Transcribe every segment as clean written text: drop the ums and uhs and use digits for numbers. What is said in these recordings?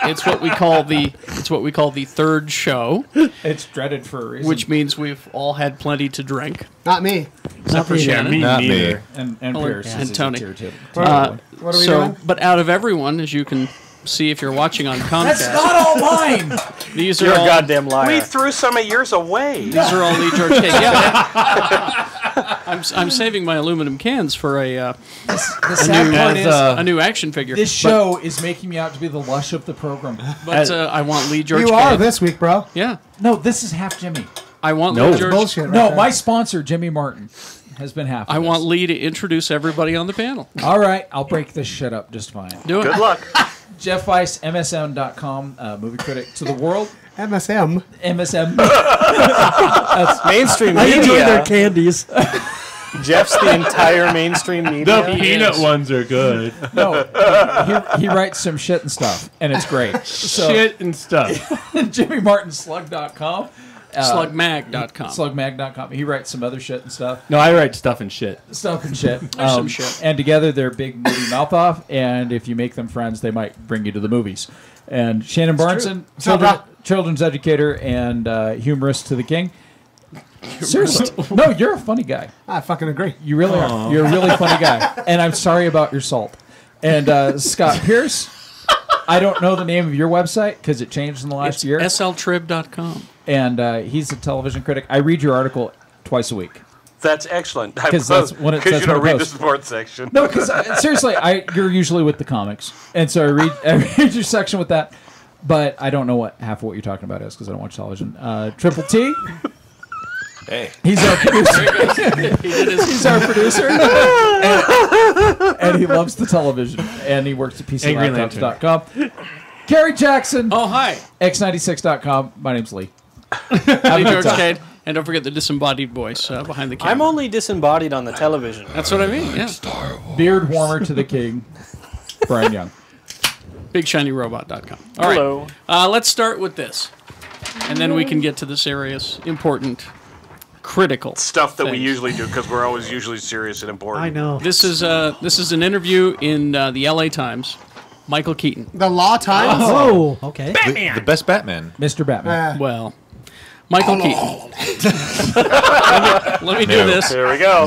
It's what we call the third show, It's dreaded for a reason. which means we've all had plenty to drink, Not me. except for me. Shannon. Me Not me. neither. and Oh, Pierce and is Tony. irritated. What are we doing? But out of everyone, as you can see if you're watching on Comcast, That's not all mine. these are You're a all goddamn liar. We threw some of yours away. these are all Lee George cake. Yeah, I'm saving my aluminum cans for The sad part is, a new action figure. this show is making me out to be the lush of the program. but I want Lee George. You cake. are this week, bro. Yeah, No, this is half Jimmy. I want No. Lee George. Bullshit. Right No, there. my sponsor, Jimmy Martin, has been half. I of want this. Lee to introduce everybody on the panel. All right, I'll break this shit up just fine. Do it. Good luck. Jeff Weiss, MSM.com, movie critic to the world. MSM. MSM. Mainstream I enjoy their media. candies. Jeff's the entire mainstream media. The peanut ones are good. No, he writes some shit and stuff, and it's great. So, Shit and stuff. JimmyMartinSlug.com. Slugmag.com. Slugmag.com. He writes some other shit and stuff. No, I write stuff and shit. Stuff and shit. There's some shit. And together they're big movie mouth off, and if you make them friends, they might bring you to the movies. And Shannon Barneson, children's educator and humorist to the king. Seriously. No, you're a funny guy. I fucking agree. You really are. You're a really funny guy. And I'm sorry about your salt. And Scott Pierce, I don't know the name of your website because it changed in the last It's year. sltrib.com. And he's a television critic. I read your article twice a week. That's excellent. 'Cause that's when it- Because that's you don't when it read the posts. sports section. No, because seriously, you're usually with the comics, and so I read your section with that, but I don't know what half of what you're talking about is because I don't watch television. Triple T, Hey. he's our producer. He's our producer, and he loves the television, and he works at And Green PCLaptops.com. Kerry Jackson, Oh, hi. X96.com. My name's Lee. Lee George Cade. And don't forget the disembodied voice behind the camera. I'm only disembodied on the television. That's what I mean, yeah. Beard warmer to the king, Brian Young. BigShinyRobot.com. All right. Hello. Let's start with this. And then we can get to the serious, important, critical Stuff that we things. usually do because we're always usually serious and important. I know. This is an interview in the LA Times. Michael Keaton. The Law Times. Oh, okay. The best Batman. Mr. Batman. Well, Michael Keaton. let me do this. There we go.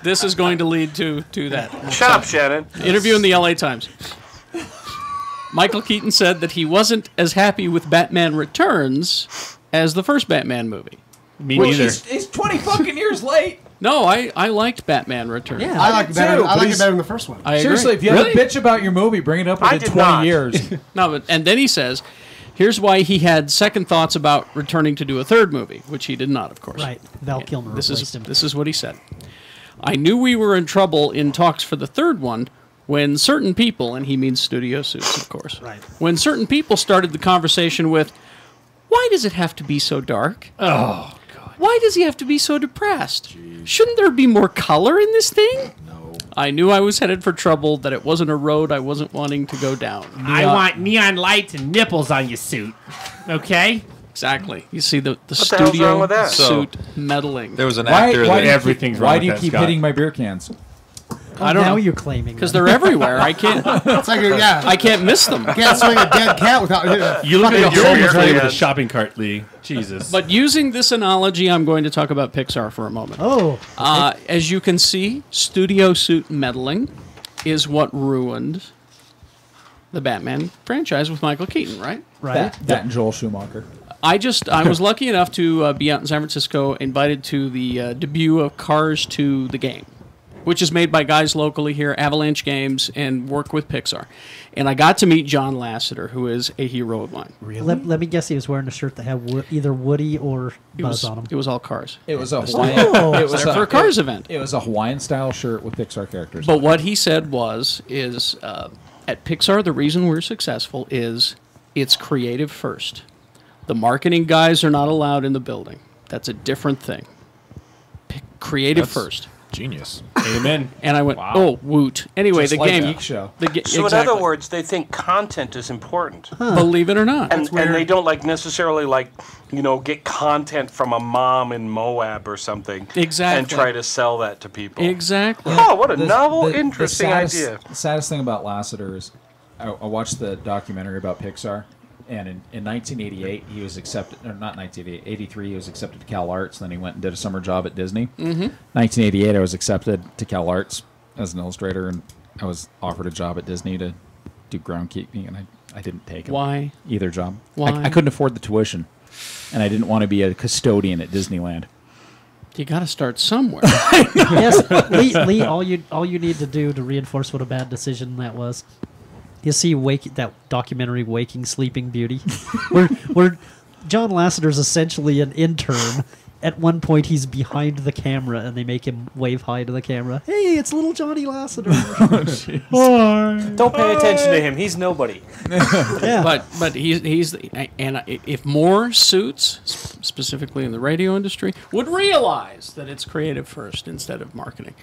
This is going to lead to that. Shut up, Shannon. Interview in the LA Times. Michael Keaton said that he wasn't as happy with Batman Returns as the first Batman movie. Me neither. He's 20 fucking years late. No, I liked Batman Returns. Yeah. I like it better. too, I but like it he's- better than the first one. I agree. Seriously, if you have a bitch about your movie, bring it up I within did 20 not. years. No, but and then he says, here's why he had second thoughts about returning to do a third movie, which he did not, of course. Right. Val Kilmer replaced him. This is what he said. I knew we were in trouble in talks for the third one when certain people, and he means Studio Suits, of course. Right. When certain people started the conversation with, why does it have to be so dark? Oh, God. Why does he have to be so depressed? Shouldn't there be more color in this thing? No. I knew I was headed for trouble, that it wasn't a road I wasn't wanting to go down. I want neon lights and nipples on your suit. Okay? Exactly. You see the the hell's wrong studio with that? suit meddling. There was an Why, actor why, that do you everything's keep, wrong why with do you that, keep Scott. hitting my beer cans? I don't now know. you're claiming Because them. they're everywhere. I can't It's like I can't miss them. can't swing a dead cat without hitting a You look fucking at your hole in own your with a head. shopping cart, Lee. Jesus. But using this analogy, I'm going to talk about Pixar for a moment. Oh. As you can see, studio suit meddling is what ruined the Batman franchise with Michael Keaton, right? Right. That and Joel Schumacher. I was lucky enough to be out in San Francisco, invited to the debut of Cars 2, the game, which is made by guys locally here, Avalanche Games, and work with Pixar. And I got to meet John Lasseter, who is a hero of mine. Really? Let me guess he was wearing a shirt that had either Woody or Buzz on him. It was all Cars. It was a Hawaiian. Oh. It was For a Cars event. It was a Hawaiian-style shirt with Pixar characters. But what he said is at Pixar, the reason we're successful is it's creative first. The marketing guys are not allowed in the building. That's a different thing. Creative That's first. Genius. Amen. And I went, Wow. oh, woot. Anyway, Just the like game. Geek Show. So exactly. in other words, they think content is important. Believe it or not. And they don't necessarily get content from a mom in Moab or something. Exactly. And try to sell that to people. Exactly. Oh, what a novel, The interesting saddest, idea. The saddest thing about Lasseter is I watched the documentary about Pixar, and in 1988 he was accepted, or not 1988, 83 he was accepted to Cal Arts. Then he went and did a summer job at Disney. 1988 I was accepted to Cal Arts as an illustrator, and I was offered a job at Disney to do groundkeeping, and I didn't take it. Why? Either job. Why? I couldn't afford the tuition, and I didn't want to be a custodian at Disneyland. You got to start somewhere. Yes, Lee. All you need to do to reinforce what a bad decision that was. You see, that documentary, "Waking Sleeping Beauty," where John Lasseter's essentially an intern. At one point, he's behind the camera, and they make him wave hi to the camera. Hey, it's little Johnny Lasseter. Don't pay attention to him. He's nobody. Yeah. But he's and if more suits, specifically in the radio industry, would realize that it's creative first instead of marketing,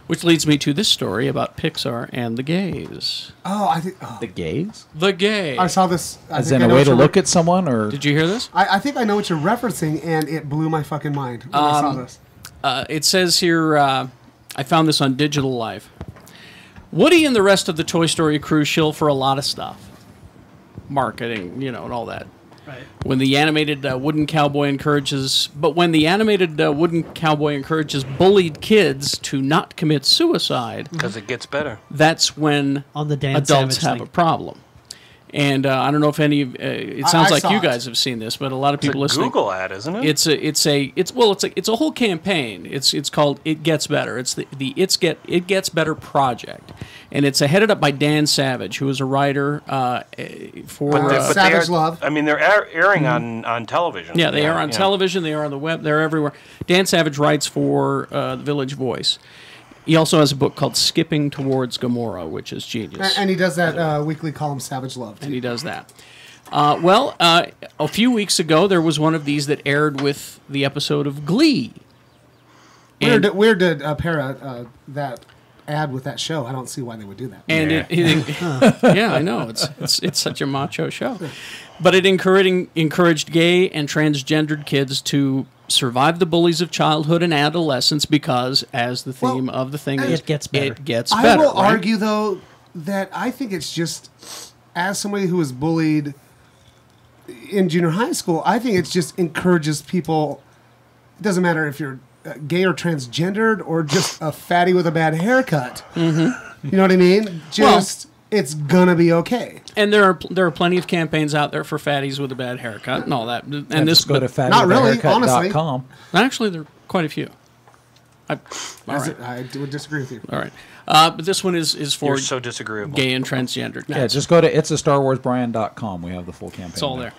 which leads me to this story about Pixar and the gays. Oh, I think. Oh. The gays? The gays. I saw this. As in a way to look at someone, or Did you hear this? I think I know what you're referencing, and it blew my fucking mind when I saw this. It says here, I found this on Digital Life. Woody and the rest of the Toy Story crew shill for a lot of stuff. Marketing, and all that. Right. When the animated wooden cowboy encourages bullied kids to not commit suicide, Because it gets better. that's when On the Dan adults Savage have thing. a problem. And I don't know if any of it sounds I like saw you it. guys have seen this, but a lot of It's people a listening. Google ad, isn't it? It's a whole campaign. It's called It Gets Better. It's the It Gets Better project, and it's headed up by Dan Savage, who is a writer for. Savage Love. I mean, they're airing on television. Yeah, they are on television. They are on the web. They're everywhere. Dan Savage writes for the Village Voice. He also has a book called Skipping Towards Gomorrah, which is genius. And he does that weekly column, Savage Love. And he does that. A few weeks ago, there was one of these that aired with the episode of Glee. Where did pair that ad with that show? I don't see why they would do that. And yeah, I know it's such a macho show, but it encouraged gay and transgendered kids to survive the bullies of childhood and adolescence because, as the theme of the thing is, it gets better. It gets I better. will right? argue, though, that I think it's just, as somebody who was bullied in junior high school, I think it just encourages people. It doesn't matter if you're gay or transgendered or just a fatty with a bad haircut. Mm-hmm. You know what I mean? Just it's gonna be okay. And there are plenty of campaigns out there for fatties with a bad haircut and all that. And this go to Not really, fattyhaircut.com. actually there are quite a few. All right. I would disagree with you. All right. But this one is for You're so disagreeable. gay and transgendered. Yeah, just go to itsastarwarsbrand.com. We have the full campaign. It's all there.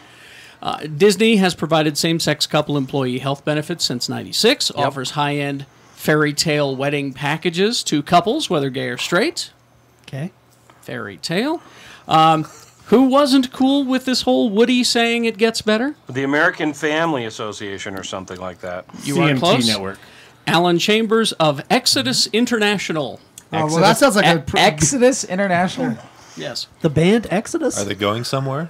Disney has provided same-sex couple employee health benefits since '96. Offers high-end fairy tale wedding packages to couples, whether gay or straight. Okay. Fairy tale. Who wasn't cool with this whole Woody saying it gets better? The American Family Association or something like that. You are CMT close. Network. Alan Chambers of Exodus International. Oh, well, that sounds like a Exodus International. Yes. The band Exodus. Are they going somewhere?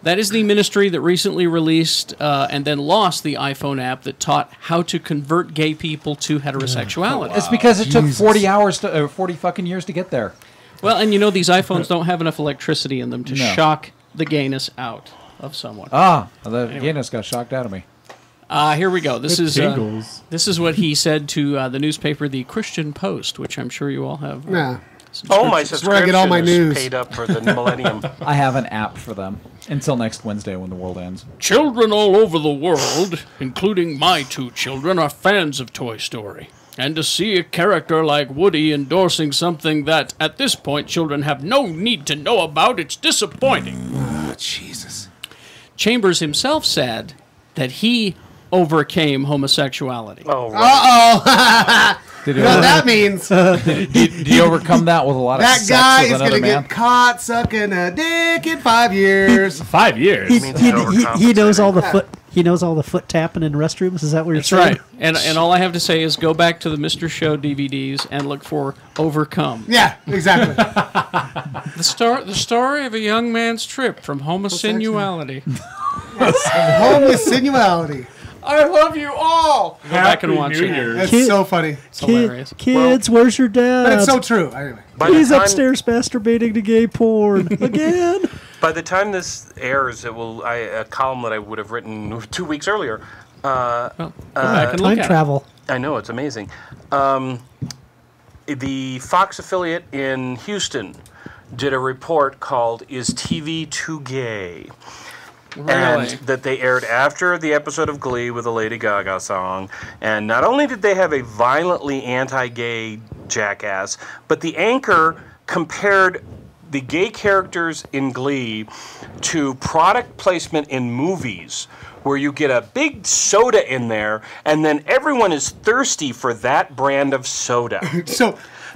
That is the ministry that recently released and then lost the iPhone app that taught how to convert gay people to heterosexuality. It's because it took 40 fucking years to get there. Well, and these iPhones don't have enough electricity in them to shock the gayness out of someone. The gayness got shocked out of me. Here we go. This is tingles. this is what he said to the newspaper, The Christian Post, which I'm sure you all have. Nah. Oh, my That's where I get all my subscription is news. paid up for the millennium. I have an app for them until next Wednesday when the world ends. Children all over the world, including my two children, are fans of Toy Story. And to see a character like Woody endorsing something that, at this point, children have no need to know about, it's disappointing. Oh, Jesus. Chambers himself said that he overcame homosexuality. Oh, right. Did You know what that means? did you overcome that with a lot of That sex guy with is another going to man? get caught sucking a dick in 5 years. 5 years. He knows all the foot tapping in restrooms. Is that what you're That's saying? right. And all I have to say is go back to the Mr. Show DVDs and look for Overcome. Yeah, exactly. The story of a young man's trip from homosexuality. Homosensuality. I love you all. Go back and watch it. It's so funny. It's hilarious. Kids, where's your dad? But it's so true. Anyway. He's upstairs masturbating to gay porn again. By the time this airs, it will a column that I would have written 2 weeks earlier. Go back and look Time at travel. I know, it's amazing. The Fox affiliate in Houston did a report called "Is TV Too Gay?" Really? And that they aired after the episode of Glee with a Lady Gaga song. And not only did they have a violently anti-gay jackass, but the anchor compared the gay characters in Glee to product placement in movies, where you get a big soda in there, and then everyone is thirsty for that brand of soda.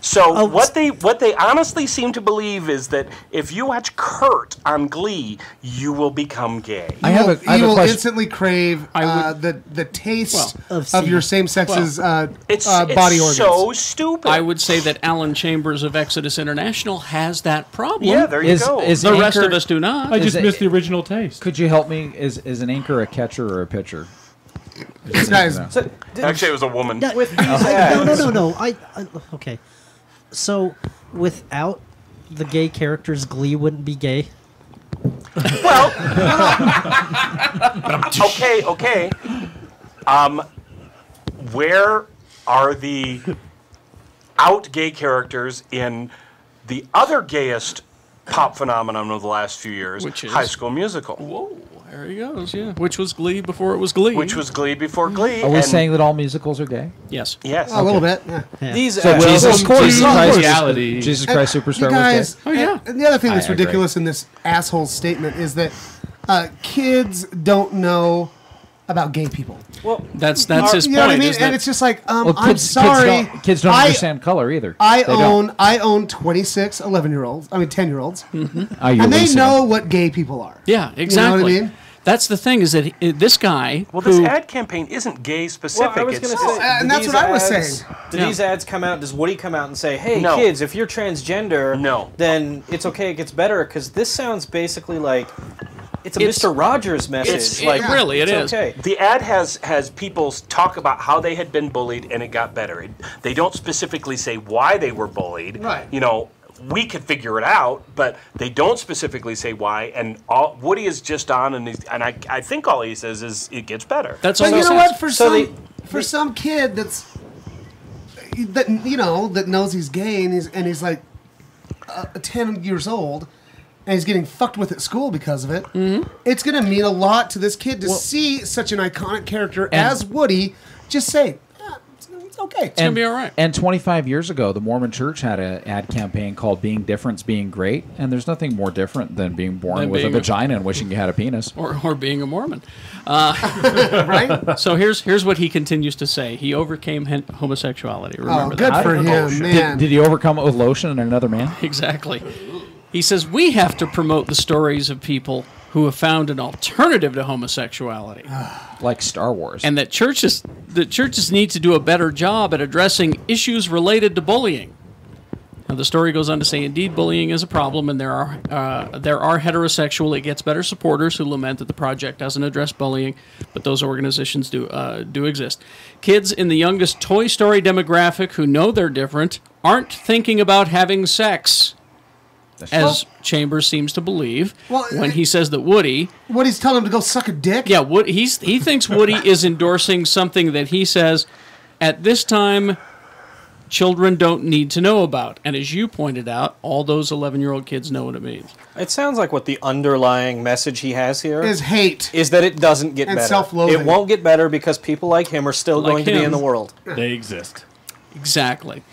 So what they honestly seem to believe is that if you watch Kurt on Glee, you will become gay. You will instantly crave the taste of your same sex's body organs. So stupid. I would say that Alan Chambers of Exodus International has that problem. Yeah, there you go. The rest of us do not. I just missed the original taste. Could you help me? Is an anchor a catcher or a pitcher? Actually, it was a woman. No. Okay. So, without the gay characters, Glee wouldn't be gay? Well, okay. Where are the out gay characters in the other gayest pop phenomenon of the last few years, which is High School Musical? Whoa, there he goes, yeah. Which was Glee before it was Glee. Which was Glee before Glee. Are we saying that all musicals are gay? Yes. Yes. A little bit, yeah. These Jesus Christ You Superstar was guys, gay? and the other thing that's I agree. ridiculous in this asshole statement is that kids don't know about gay people. Well, that's his point. You know what I mean? Is And that it's just like, Well, I'm sorry. Kids don't understand color either. I They don't. own 26 11-year-olds. I mean 10-year-olds. Are you And they leasing know them? what gay people are. yeah, exactly. You know what I mean? That's the thing, is that this guy Well, this who, ad campaign isn't gay specific. Well, I was going to It's- say, and do that's these what I was ads- saying. Do Yeah. these ads come out? Does Woody come out and say, "Hey, No. kids, if you're transgender, No. then it's okay, it gets better"? Because this sounds basically like it's a It's- Mr. Rogers message. it's like, really it it's is. okay. The ad has people talk about how they had been bullied and it got better. They don't specifically say why they were bullied. Right. You know, we could figure it out, but they don't specifically say why. And Woody is just on, and I think all he says is it gets better. that's all But he you know says. what? For so some kid that knows he's gay and he's like 10 years old and he's getting fucked with at school because of it. Mm-hmm. It's going to mean a lot to this kid to see such an iconic character as Woody just say, it's okay. It's going to be all right. And 25 years ago, the Mormon Church had an ad campaign called "Being Different's Being Great," and there's nothing more different than being born Than with a being a- vagina and wishing you had a penis. Or being a Mormon. Right? So here's what he continues to say. He overcame homosexuality. Remember Oh, good that? for him, man. Did he overcome it with lotion and another man? Exactly. He says we have to promote the stories of people who have found an alternative to homosexuality, Like Star Wars. and that churches need to do a better job at addressing issues related to bullying. Now, the story goes on to say, indeed, bullying is a problem, and there are heterosexual, it gets better supporters who lament that the project doesn't address bullying, but those organizations do exist. Kids in the youngest Toy Story demographic who know they're different aren't thinking about having sex, as Chambers seems to believe when he says that Woody... Woody's telling him to go suck a dick? Yeah, he thinks Woody is endorsing something that he says, at this time, children don't need to know about. And as you pointed out, all those 11-year-old kids know what it means. It sounds like what the underlying message he has here Is hate. is that it doesn't get And better. self-loathing. It won't get better because people like him are still Like going to be him. in the world. They exist. Exactly.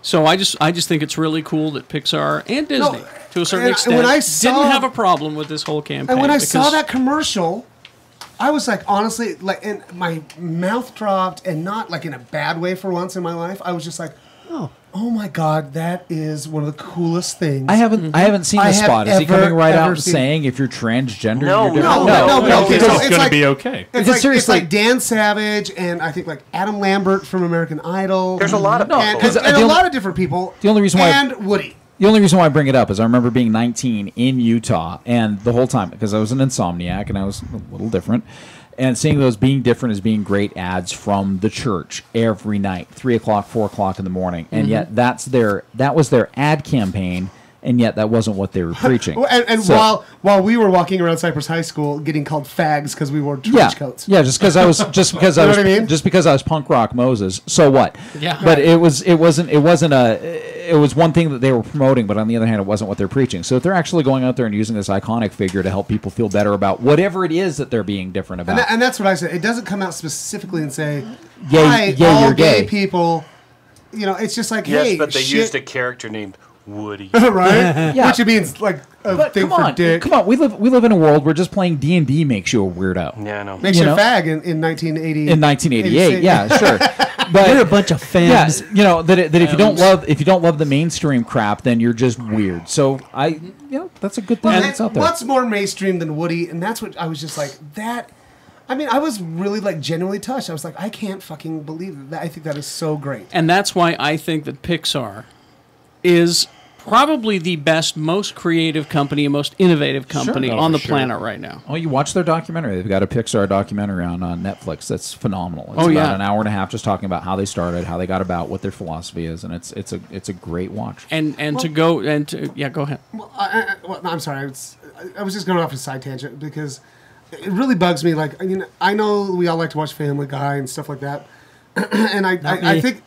So I just think it's really cool that Pixar and Disney, to a certain and extent, when I didn't saw- have a problem with this whole campaign. And when I saw because- that commercial, I was like, honestly, like, and my mouth dropped, and not like in a bad way for once in my life. I was just like, oh my god, that is one of the coolest things. I haven't seen I the have spot. Is he ever- coming right out ever and seen- saying if you're transgender, No, you're different? no. Because It's it's like- be okay. It's Because like, it's seriously, like Dan Savage and I think like Adam Lambert from American Idol. There's a lot of and, people. and a lot of different people. The only reason why- and Woody. The only reason why I bring it up is I remember being 19 in Utah, and the whole time, because I was an insomniac and I was a little different, and seeing those being different as being great ads from the church every night, 3 o'clock, 4 o'clock in the morning, and yet that was their ad campaign. And yet, that wasn't what they were preaching. And So- while we were walking around Cypress High School, getting called fags because we wore trench coats. Yeah, just because I was just because I You know was what I mean? just because I was punk rock Moses. So what? Yeah. But it was one thing that they were promoting, but on the other hand, it wasn't what they're preaching. So if they're actually going out there and using this iconic figure to help people feel better about whatever it is that they're being different about, And that's what I said. It doesn't come out specifically and say, Yay- "Hi, yay, all you're gay gay." people." You know, it's just like, Yes, hey, but they shit. used a character named Woody. right? Yeah. Which means like a but thing come for on, dick. come on, we live in a world where just playing D&D makes you a weirdo. Yeah, I know. Makes You you a know? fag in 1980. In 1988, yeah, sure. They're a But bunch of yeah, femmes. you know that if you don't love the mainstream crap, then you're just weird. So that's a good thing Well, that's out there. what's more mainstream than Woody? And that's what I was just like, that. I mean, I was really like genuinely touched. I was like, I can't fucking believe that. I think that is so great. And that's why I think that Pixar is probably the best, most creative company and most innovative company Oh, on for the sure. planet right now. Oh, you watch their documentary. They've got a Pixar documentary on Netflix that's phenomenal. It's Oh, about yeah. an hour and a half just talking about how they started, how they got about, what their philosophy is, and it's a great watch. And go ahead. Well, no, I'm sorry. I was just going off a side tangent because it really bugs me. Like, I mean, I know we all like to watch Family Guy and stuff like that, and I me. think,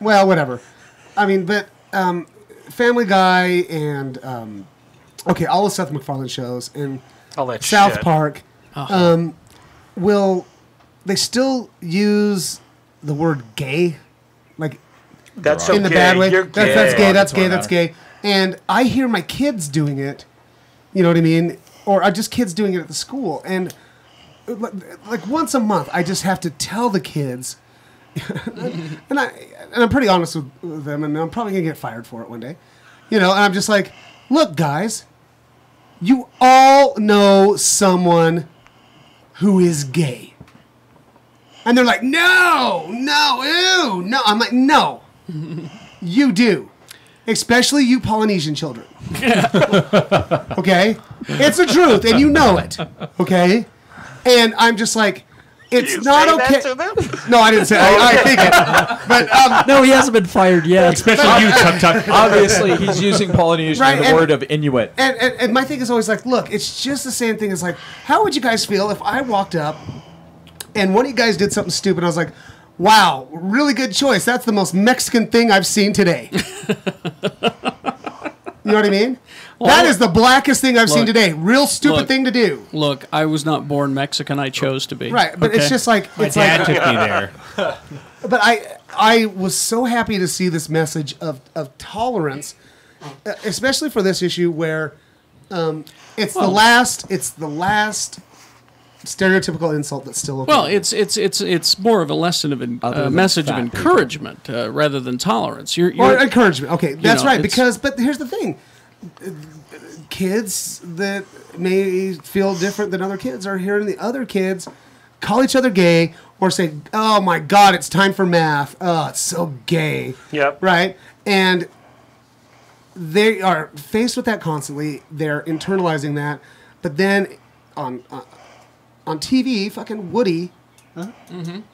well, whatever. I mean, but Family Guy and all the Seth MacFarlane shows and All that South shit. Park, will they still use the word gay? Like That's in the okay. bad way. You're That's gay. That's That's gay. That's gay. And I hear my kids doing it. You know what I mean? Or just kids doing it at the school. And like once a month, I just have to tell the kids. and I'm pretty honest with them, and I'm probably gonna get fired for it one day. You know, and I'm just like, look, guys, you all know someone who is gay. And they're like, no, ew, no. I'm like, no, you do. Especially you Polynesian children. Okay? It's the truth, and you know it. Okay? And I'm just like, it's You not say okay. that to them? No, I didn't say I think it. But, No, he hasn't been fired yet. Especially you, Tuck Tuck. Obviously, he's using Polynesian Right, and the and- word of Inuit. and my thing is always like, look, it's just the same thing as like, how would you guys feel if I walked up and one of you guys did something stupid and I was like, wow, really good choice. That's the most Mexican thing I've seen today. You know what I mean? That is the blackest thing I've seen Look, today. Real stupid look. thing to do. Look, I was not born Mexican. I chose to be. Right, but it's Okay? just like My it's dad like. took me there. But I was so happy to see this message of tolerance, especially for this issue where it's the last stereotypical insult that's still okay. Well, it's more of a lesson of Other than message of fat people. encouragement rather than tolerance. or encouragement. Okay, that's know, right. it's- Because but here's the thing: kids that may feel different than other kids are hearing the other kids call each other gay or say, "Oh my God, it's time for math. Oh, it's so gay." Yep. Right, and they are faced with that constantly. They're internalizing that, but then on TV, fucking Woody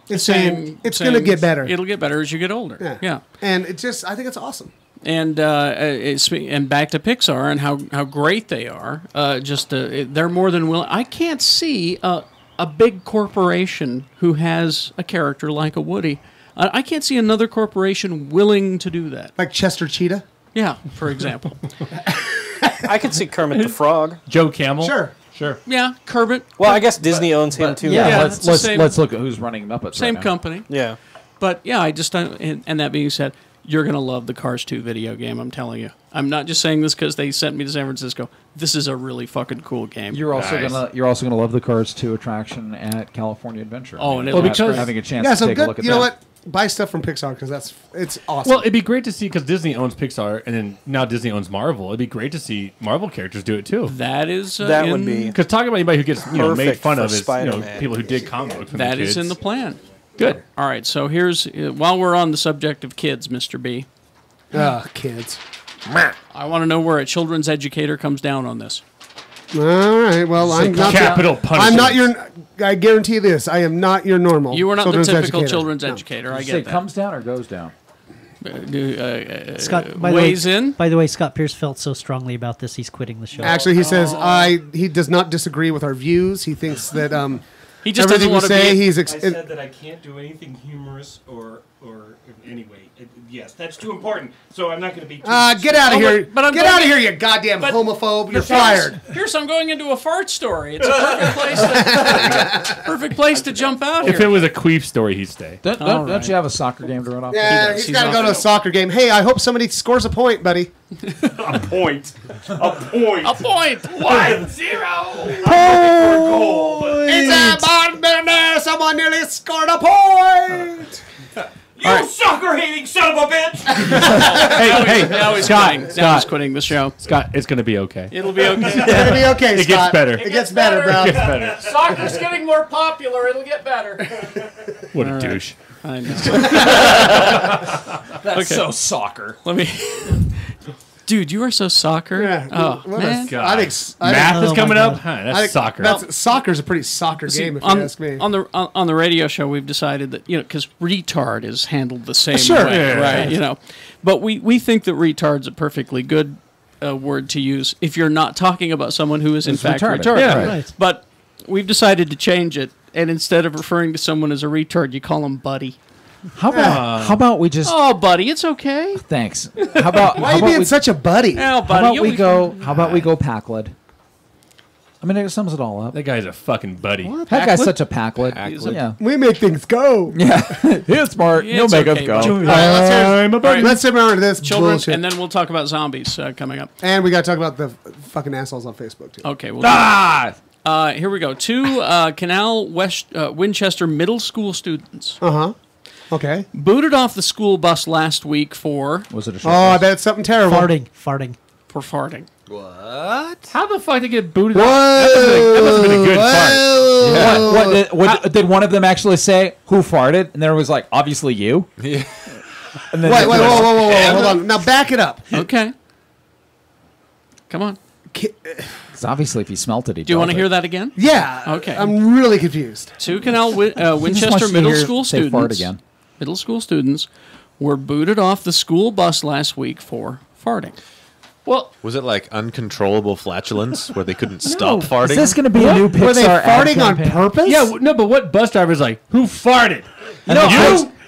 is saying it's going to get better. It'll get better as you get older. Yeah. And it just, I think it's awesome. And and back to Pixar and how great they are. They're more than willing. I can't see a big corporation who has a character like a Woody. I can't see another corporation willing to do that. Like Chester Cheetah. Yeah, for example. I could see Kermit the Frog. Joe Camel. Sure. Yeah, Kermit. Well, I guess Disney owns him too. yeah. now. it's the same- Let's look at who's running Muppets. Same right now. company. Yeah. But yeah, and that being said, you're going to love the Cars 2 video game, I'm telling you. I'm not just saying this because they sent me to San Francisco. This is a really fucking cool game. You're also gonna love the Cars 2 attraction at California Adventure. Oh, and Well, looks because great. having a chance Yeah, to so take a look good. at You know that. what? Buy stuff from Pixar because it's awesome. Well, it'd be great to see because Disney owns Pixar, and then now Disney owns Marvel. It'd be great to see Marvel characters do it too. That is That would be Because talking about anybody who gets made Perfect fun for of is Spider-Man. people who dig comic books. When that they're is kids. in the plan. Good. All right, so here's while we're on the subject of kids, Mr. B. kids. I want to know where a children's educator comes down on this. All right. Well, I'm not. Capital punishment. I'm not your. I guarantee you this. I am not your normal. You are not the children's typical educator. children's No. educator. I Say get that. comes down or goes down. Scott, by weighs the way, in. By the way, Scott Pierce felt so strongly about this, he's quitting the show. Actually, he says he does not disagree with our views. He thinks that He just everything doesn't we want to say, be. he's I said that I can't do anything humorous or anyway. Yes, that's too important. So I'm not going to be. get out of here! but I'm Get going out of to- here, you goddamn but- homophobe! You're But here's- fired. Here's I'm going into a fart story. It's a perfect place to jump out If it here. was a queef story, he'd stay. Don't you have a soccer game to run off? Yeah, does. he's He's got to go to a awesome. soccer game. Hey, I hope somebody scores a point, buddy. A point. A point. A point. 1-0. It's a barn burner. Someone nearly scored a point. You soccer-hating son of a bitch! Hey, Now he's Scott, quitting. Now he's Scott, quitting the show. Scott, it's going to be okay. It'll be okay. It'll be okay, It gets Scott. better. It gets better, bro. It's better. Soccer's getting more popular. It'll get better. What a douche. I know. That's so soccer. Let me. Dude, you are so soccer. Yeah. Oh What a- man. God. I think Math is Oh, coming my up? God. Huh, I that's think soccer. Soccer's a pretty soccer See, game, if on, you ask me. on the radio show, we've decided that because retard is handled the same Sure. way, Yeah. right? But we think that retard's a perfectly good word to use if you're not talking about someone who is in Who's fact retarded. retarded. Yeah. Right. But we've decided to change it, and instead of referring to someone as a retard, you call them buddy. How about we just Oh, buddy, it's okay. thanks? How about Why are how you about being we, such a buddy? Oh, how buddy, about you'll we be go? fine. How about we go Packlid? I mean, it sums it all up. That guy's a fucking buddy. That guy's Packlid? such a Packlid. Packlid. Yeah, We make things go. yeah. He's smart. Yeah, He'll it's make okay, us go. buddy. All right, let's hear, I'm a buddy. let's sit around to this Children, bullshit. and then we'll talk about zombies coming up. And we got to talk about the fucking assholes on Facebook, too. Okay, we'll do here we go. Two Canal Winchester middle school students Uh-huh. Okay. booted off the school bus last week for Was it a Oh, I short? bet it's something terrible. Farting. farting. How the fuck did they get booted Whoa. off? That must have been a good fart. What did one of them actually say? Who farted? And there was like, obviously you. Yeah. And then Wait, whoa, hold on. Now back it up. Okay. Come on. Because obviously, if he smelt it, he. Do you want to hear that again? Yeah. Okay. I'm really confused. Two Canal He just wants Winchester you to middle hear- school say students. fart again. Middle school students were booted off the school bus last week for farting. Well, Was it like uncontrollable flatulence where they couldn't stop Is farting? this going to be a new Pixar Were they ad farting on campaign? purpose? yeah, no, but what bus driver's like, who farted? You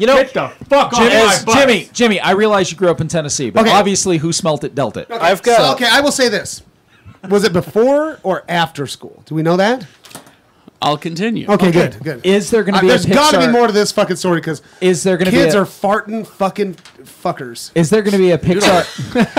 know, Get the fuck off my bus. Jimmy, I realize you grew up in Tennessee, but Okay. obviously, who smelt it dealt it. I've got. Okay, I will say this. Was it before or after school? Do we know that? I'll continue. Okay, good. Is there going to be There's a got to be Pixar? more to this fucking story because Is there going to be? kids A, are farting fucking fuckers. is there going to be a Pixar?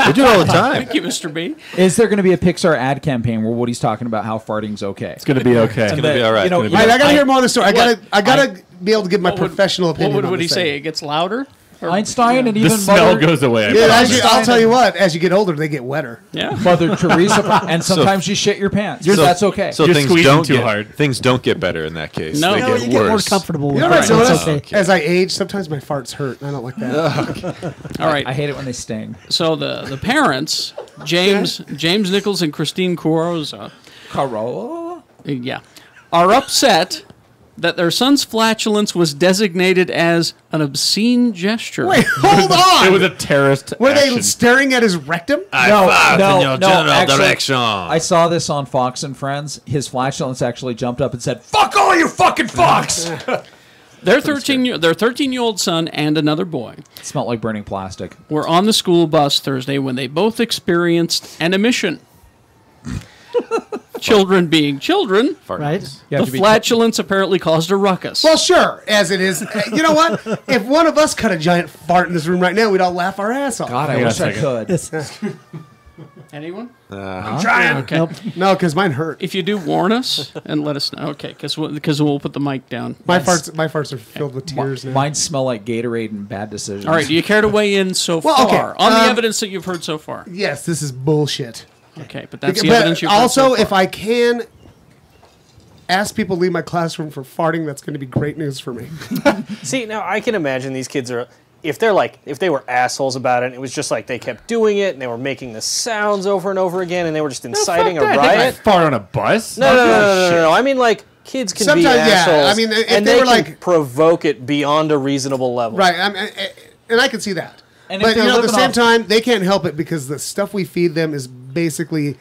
They do it all the time. Thank you, Mr. B. Is there going to be a Pixar ad campaign where Woody's talking about how farting's okay? It's going to be okay. It's gonna be all right. You know, It's gonna All be right, I gotta hear more of the story. I gotta What? be able to give my What would- professional opinion. What on would he this say? thing. It gets louder? Or- Einstein and The even smell Mother, goes away. I Yeah, promise. I'll tell you what. As you get older, they get wetter. Yeah. Mother Teresa, and sometimes you shit your pants. So- That's okay. So You're things squeezing don't too get hard. things don't get better in that case. No. they No, get You get more worse. comfortable with You know it. what I've It's noticed? okay. As I age, sometimes my farts hurt. And I don't like that. All right. I hate it when they sting. So the parents, James Nichols and Christine Curoza, Carola? are upset that their son's flatulence was designated as an obscene gesture. Wait, hold on. It was a terrorist Were they action. staring at his rectum? I farted in your general actually, direction. I saw this on Fox and Friends. His flatulence actually jumped up and said, "Fuck all you fucking Fox!" Their 13-year-old son and another boy It smelled like burning plastic. were on the school bus Thursday when they both experienced an emission. Children being children, Right? You have the to be flatulence apparently caused a ruckus. Well, sure, as it is. You know what? If one of us cut a giant fart in this room right now, we'd all laugh our ass off. God, I Hang on wish a I second. could. Anyone? Trying. Okay. Nope. No, because mine hurt. If you do, warn us and let us know. Okay, because we'll put the mic down. My farts are filled with tears now. Mine smell like Gatorade and bad decisions. All right, do you care to weigh in so Well, okay, far on the evidence that you've heard so far? Yes, this is bullshit. Okay, but that's the But evidence you've heard also, so far. if I can ask people to leave my classroom for farting, that's going to be great news for me. See, now I can imagine these kids are. if they were assholes about it, and it was just like they kept doing it and they were making the sounds over and over again and they were just inciting a They riot. fart on a bus? No. I mean, like, kids can be Sometimes, yeah. assholes. I mean, if and they they were, can like- provoke it beyond a reasonable level. Right. And I can see that. And if But they're at the living same off- time, they can't help it because the stuff we feed them is basically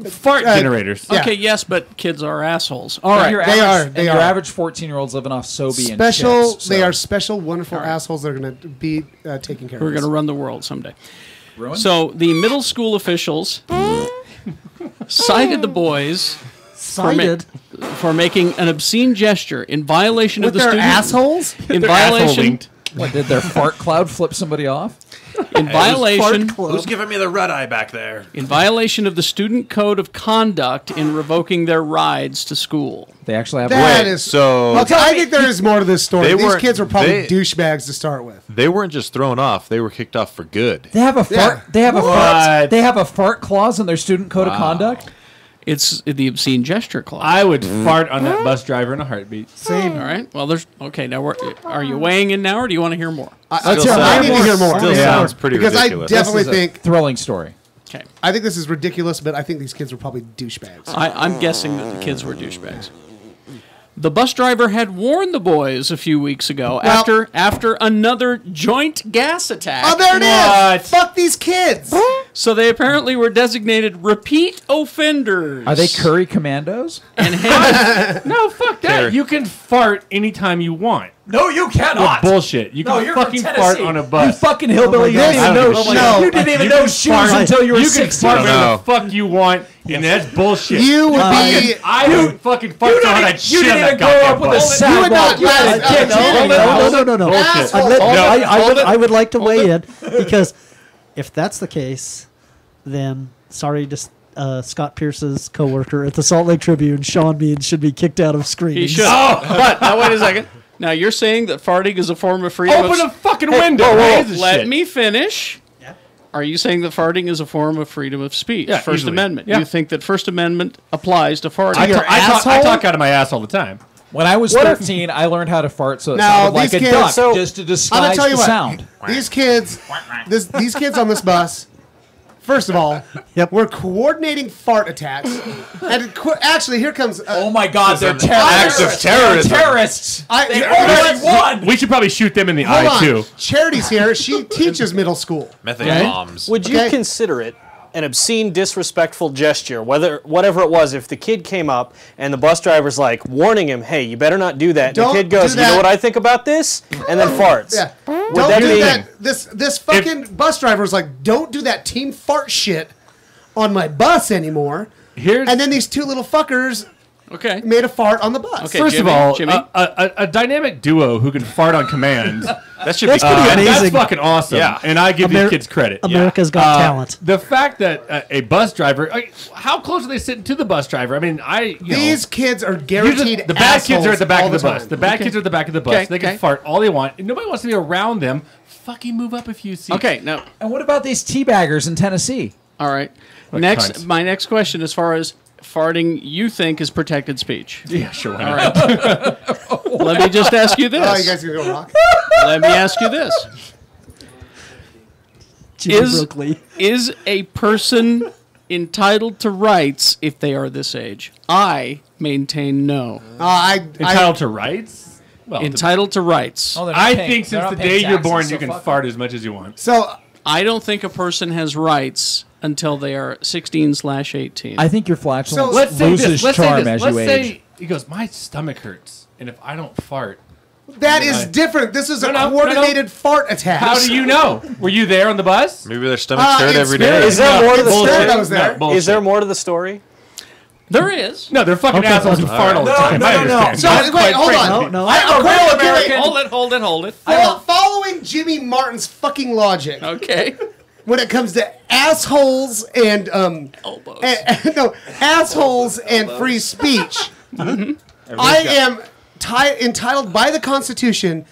Fart generators. Yeah. Okay, yes, but kids are assholes. All And right. your They average, are, they and your are. average 14-year-olds living off Sobe and special. chips, They so- are special, wonderful assholes that are going to be taking care We're of going us. to run the world someday. Ruined? So the middle school officials cited the boys Cited. for making an obscene gesture in violation With of the their student assholes? in Their asshole violation linked. What, did their fart cloud flip somebody off? in violation Who's giving me the red eye back there? in violation of the student code of conduct in revoking their rides to school. They actually have That Wait, is so Okay, I think there is more to this story. They These weren't- kids were probably they- douchebags to start with. they weren't just thrown off; they were kicked off for good. They have a fart. Yeah. They have a What? fart. They have a fart clause in their student code of conduct. It's the obscene gesture clause. I would fart on that bus driver in a heartbeat. All right. Well, there's okay. Now, are you weighing in now, or do you want to hear more? I Still need to hear more. Still Yeah. sounds pretty Because ridiculous. I definitely This is a think thrilling story. Okay. I think this is ridiculous, but I think these kids were probably douchebags. I'm guessing that the kids were douchebags. The bus driver had warned the boys a few weeks ago after another joint gas attack. Oh, there it What? is! Fuck these kids! So they apparently were designated repeat offenders. Are they Curry Commandos? And had, No, fuck that. Care. You can fart anytime you want. No, you cannot. Bullshit. You No, can you're fucking from fart Tennessee. on a You bus. fucking hillbilly. You God. didn't even I know. don't give a No. You didn't even You know can shoes fart- until you were You can 16. fart whatever No. the fuck you want, and that's bullshit. You would be. I would fucking fart so hard I'd You shit on didn't that even grow goddamn up with a bus. You would not. sidewalk. You had a dick. No. Asshole. I would like to weigh in because if that's the case, then sorry to Scott Pierce's coworker at the Salt Lake Tribune, Sean Bean, should be kicked out of screenings. he should. But now wait a second. Now you're saying that farting is a form of freedom. Open a of, fucking window. Raise the let shit. me finish. Are you saying that farting is a form of freedom of speech? Yeah, First easily. Amendment. Yeah. You think that First Amendment applies to farting? I talk out of my ass all the time. When I was 13, I learned how to fart so it Now, sounded like these a kids- duck, so- just to I'm gonna disguise tell you the what. sound. These kids, these kids on this bus. First of all, we're coordinating fart attacks, and actually, here comes. Oh my God, they're an act of terrorists. terrorism. They're terrorists. They hold already on. won. We should probably shoot them in the Hold eye, on. too. Charity's here. She teaches middle school. Methane bombs. Would you Okay. consider it an obscene, disrespectful gesture, whatever it was, if the kid came up and the bus driver's like warning him, hey, you better not do that, and Don't the kid goes, do you know that. what I think about this? And then farts. Yeah. Would Don't that do be- that. This fucking bus driver's like, don't do that team fart shit on my bus anymore. Here's And then these two little fuckers Okay. made a fart on the bus. Okay. First Jimmy, of all, Jimmy? a dynamic duo who can fart on command. That should That's be pretty good. amazing. That's fucking awesome. Yeah. And I give Ameri- these kids credit. America's Got Talent. The fact that a bus driver, how close are they sitting to the bus driver? I mean, These kids are usually guaranteed. the bad kids are at the back of the assholes all bus. time. The bad kids are at the back of the bus. Okay, They can okay. fart all they want. And nobody wants to be around them. Fucking move up a few seats. Okay. Now, And what about these teabaggers in Tennessee? all right. What Next, cunts. my next question, as far as farting, you think is protected speech? Yeah, sure. Why All not? right. Let me just ask you this. Oh, you guys gonna go rock? Let me ask you this. Jimmy Is- Brookley. Is a person entitled to rights if they are this age? I maintain no. Entitled to rights? Well, Entitled to rights. Oh, they're not I paying- think they're since not the paying day you're taxes, born, so you can fuck fart as much as you want. So I don't think a person has rights until they are 16/18. I think your flatulence So- Let's say loses this. Let's say charm this. as Let's you say age. he goes, my stomach hurts, and if I don't fart, that is different. This is a No, no, coordinated fart attack. how do you know? Were you there on the bus? Maybe their stomachs hurt it's every spirit. day. Is there more to the Bullshit. story? I was there. No, Is there bullshit. more to the story? There is. No, they're fucking Okay, assholes who okay. fart all the time. I understand. So, wait, Quite hold on. frankly. No, A real American. Hold it. Following Jimmy Martin's fucking logic, Okay. when it comes to assholes and Elbows. no assholes and free speech, I am entitled by the Constitution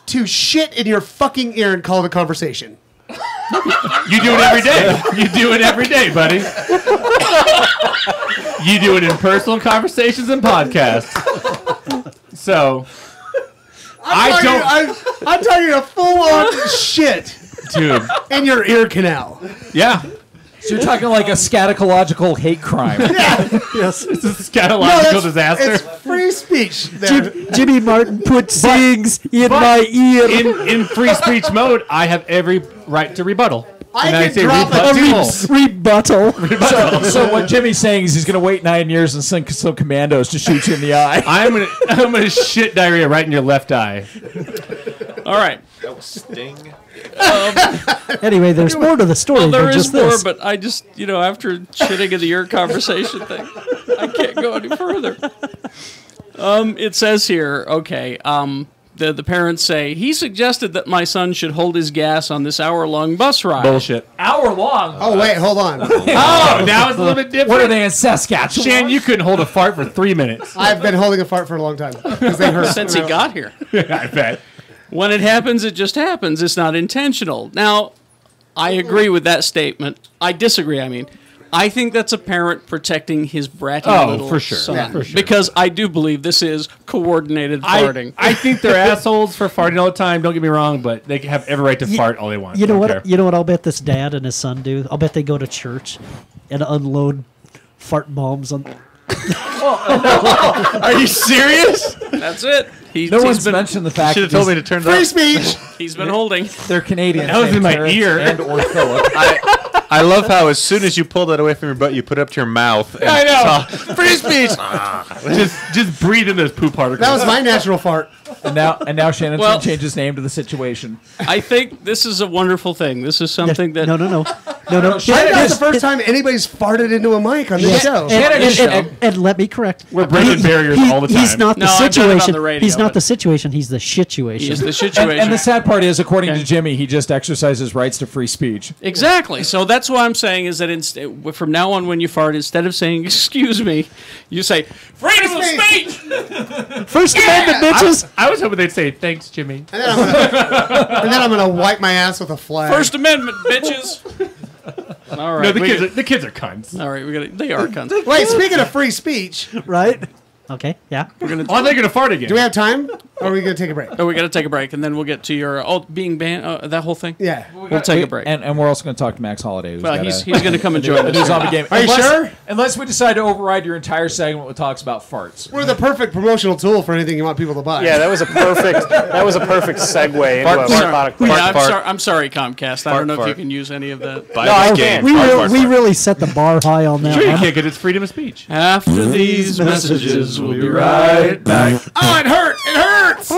to shit in your fucking ear and call it a conversation. You do it every day. You do it every day, buddy. You do it in personal conversations and podcasts. So, I'm talking a full-on shit Dude. in your ear canal. Yeah. So you're talking like a scatological hate crime. Yes. It's a scatological disaster. It's free speech. There. Jimmy Martin put things in my ear. In free speech mode, I have every right to rebuttal. I And can drop a Rebuttal. So what Jimmy's saying is he's going to wait 9 years and send some commandos to shoot you in the eye. I'm gonna shit diarrhea right in your left eye. All right. That was Sting. Anyway, there's more to the story Well, there than is just more, this. but I just, after shitting in the ear conversation thing, I can't go any further. It says here, okay, the parents say, he suggested that my son should hold his gas on this hour-long bus ride. Bullshit. Hour long. Oh, wait, hold on. Oh, now it's a little bit different. What are they in Saskatchewan? Shan, you couldn't hold a fart for 3 minutes. I've been holding a fart for a long time. Because they hurt. Since he got here. I bet. When it happens, it just happens. It's not intentional. Now, I agree with that statement. I disagree, I think that's a parent protecting his bratty little for sure. son. Yeah, for sure. Because I do believe this is coordinated farting. I think they're assholes for farting all the time. Don't get me wrong, but they have every right to fart all they want. You know Don't what? care. You know what? I'll bet this dad and his son do. I'll bet they go to church and unload fart bombs on. Are you serious? That's it. No one's mentioned the fact Should have that told me to turn Free that. speech. He's been holding. they're Canadian. That was in my Terrence ear. And or Philip. I love how as soon as you pull that away from your butt, you put it up to your mouth. And I know. talk. Free speech. just breathe in those poop particles. That was my natural fart. And now Shannon's Well- going to change his name to the situation. I think this is a wonderful thing. This is something that... No. I think that's the first time anybody's farted into a mic on this show. And let me correct. We're breaking barriers all the time. He's not the No, I've done it on situation. the radio, He's not but- the situation. He's the situation. is the situation. And the sad part is, according to Jimmy, he just exercises rights to free speech. Exactly. So that's what I'm saying is that from now on, when you fart, instead of saying "excuse me," you say "freedom of speech." First Amendment, bitches. I was hoping they'd say thanks, Jimmy. And then I'm gonna wipe my ass with a flag. First Amendment, bitches. All right. No, the kids are cunts. All right. They are cunts. Wait, speaking of free speech, Right? Okay. Yeah. Oh, they're gonna fart again. do we have time? Or are we gonna take a break? Oh, we got to take a break, and then we'll get to your being banned. That whole thing. Yeah. We'll take a break. And we're also going to talk to Max Holiday. Who's Well, got he's a- going to come and join a new us. zombie game. Are you sure? Unless we decide to override your entire segment with talks about farts. We're the perfect promotional tool for anything you want people to buy. Yeah, that was a perfect segue into a fart. product. Yeah, I'm sorry, Comcast. I don't know if you fart. can use any of that. Buy No, I this can't. game. We really set the bar high on that Sure, you one. can't get its freedom of speech. After these messages, we'll be right back. Oh, it hurt! It hurts!